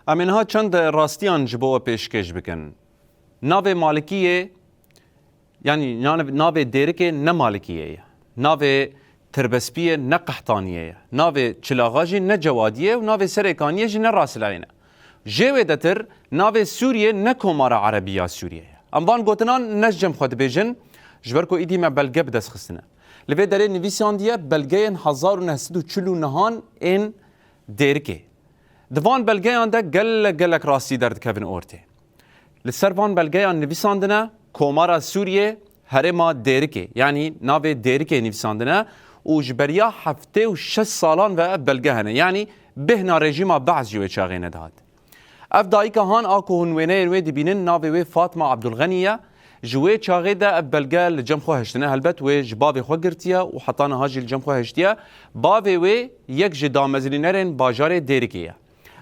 امینها چند راستیان جبو پیشکش بکن. ناو مالکیه یعنی ناو دیرکه نه مالکیه، ناو تربسپیه نه قحطانیه، ناو چلاغاجی نه جوادیه و ناو سرکانیه جی نه راسلاینه. جوه دتر ناو سوریه نه کمار عربیه سوریه. اموان گوتنان نجم خود بیجن جبرکو ایدی ما بلگه بدست خستنه. لوی داره نویسان دیه بلگه 1949 این دیرکه. دوان بلگه آنده گلک راستی درد کبن اورته. لسر وان بلگه آن نویساندنه کمار سوریه هرما دیرکه یعنی ناو دیرکه نویساندنه و جبریا 76 سالان و بلگه هنه یعنی بهنا رژیم بعض جوه چاقینه داد. اف دایکه هان آکو هنوینه نوی دبینن ناوی فاطمه عبدالغنیه جوه چاقی ده بلگه لجم خو هشتنه هلبت و جباب خو گرتیه و حطانه هاجی لجم خو هشتیه باوی و یک جدامزلینرین باجار دیرکیه.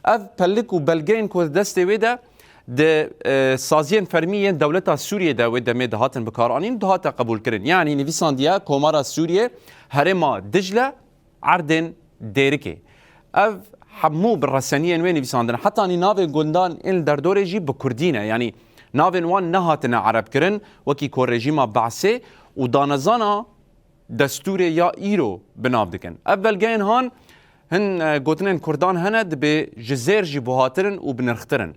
اف پلک و بلگه این که دسته وی ده سازین فرمیین دولت سوریه ده و دمه دهاتن بکارانین دهات قبول کرن یعنی نویسان دیا کمار سوریه هرما دجله عردن دیرکه. اف حمو بالرسانيين وين بيساندنا حتى اني ناوي قلدان ان دردور جي بكردينه يعني ناوي وان نهاتنا عرب كرن وكي كور ريجيما بعثه ودانزانا دستور يا ايرو بنابدكن اول جاين هان هن قوتنين كردان هند بجزير جي بوهاترن وبنرخترن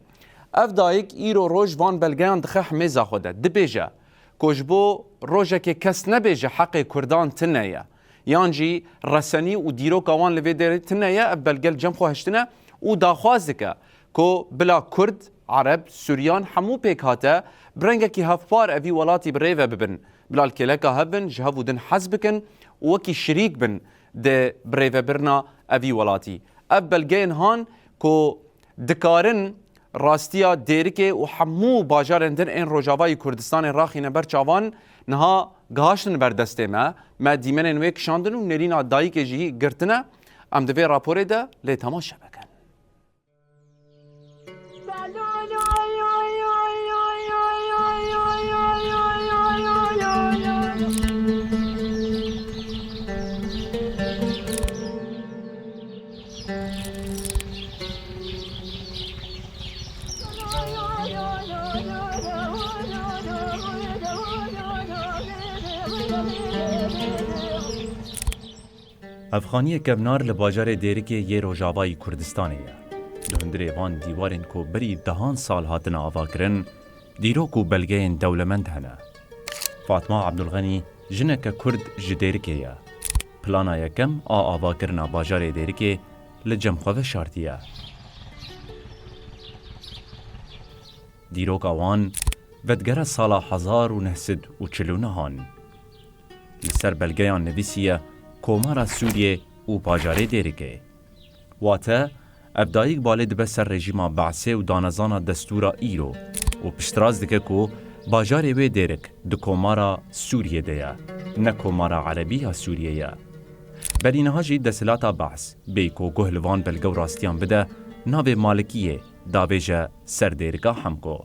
اف دايك ايرو روج وان بلغان دخح ميزا خوده دبيجا كوجبو روجا كي كس نبيجا حق كردان تنيا یانجی رسانی و دیروک آوان لوی دریتنه یا بلگل جم خو هشتنه و داخواز دکه که بلا کرد عرب سوریان همو پیک هاته برنگه که هفپار اوی ولاتی بریوه ببن بلا الکلکه هبن جهو دن حزب کن و وکی شریک بن ده بریوه برنا اوی ولاتی اب بلگین هان که دکارن راستیا دیرکه و همو باجارندن این روجاوای کردستان راخینه برچاوان نها گهاشتن بردسته ما دیمن انوی کشاندن و نرین آدایی که جی گرتنه ام دوی راپوره ده لی تماشا بکن. افغانی کبنار لباجار دیرکه یه روجاوای کردستانه دهندره وان دیوارن کو بری دهان سال هاتن آوا کرن دیرو کو بلگین دولمند هنه فاطمه عبدالغنی جنک کرد جدیرکه یا پلانا یکم آوا کرنا باجار دیرکه لجمخوه شارتیه دیرو کاوان ودگر سالا 1949 هان لسر بلگیان نویسیه کمار سوریه و باجار دیرکه واته ابدایک بالد بسر رژیما بعثه و دانزانا دستورا ایرو و پشتراز دکه کو باجار وی دیرک دو کمارا سوریه دیا نه کمارا عربی ها سوریه یا برینها جی دسلاتا بعث بیکو گهلوان بلگو راستیان بده ناو مالکیه داویجه سر دیرکا همکو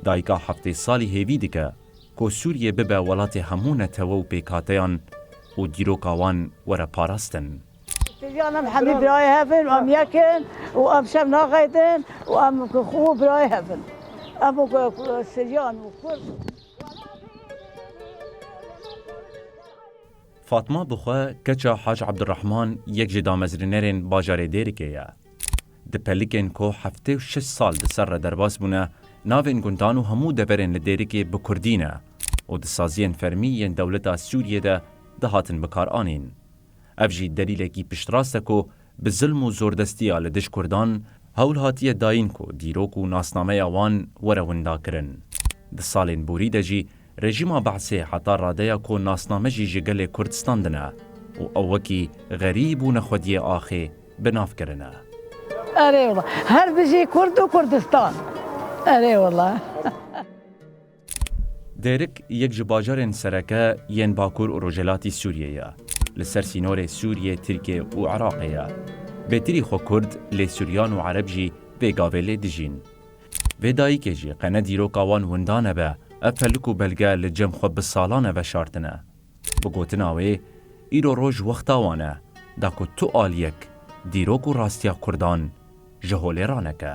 دایکا هفته سالی هیوی دکه کو سوریه ببه ولات همون توو پیکاتیان و دیروکاوان وره پاراستن. سریانم حمی برای هفن و ام یکن و ام شب ناقیدن و ام خوب برای هفن. ام سریان و کرد. فاطمه بخواه کچا حاج عبدالرحمن یک جدامزرینرین باجار دیرکه یا. دپلیکن که 76 سال دسر درباس بونه ناوین گندان و همو دورین لدیرکه بکردینه و دسازین فرمیین دولتا سوریه ده دهاتن بکار آنین. افجی دلیل کی پشتراسته کو به ظلم و زوردستی لدش کردان هول هاتیه داین کو دیروک و ناسنامه آوان وره وندا کرن. ده سالین بوری ده جی رژیما بعثه حتا راده کو ناسنامه جی جگل کردستان دنه و اوکی غریب و نخودی آخه بناف کرنه. اره والله هر بجی کرد و کردستان. اره والله. دیرک یک جباجار سرکه ین باکور و رجلاتی سوریه یا لسر سینور سوریه ترکیه و عراقه یا بهتری خو کرد لی سوریان و عرب جی ویگاوه لی دجین ویدایی که جی قنه دیروکاوان وندانه به افلکو بلگه لجم خو بسالانه و شارتنه بگوتناوه ایرو روش وقتاوانه دا که تو آلیک دیروکو راستیا کردان جهولێرانەکە.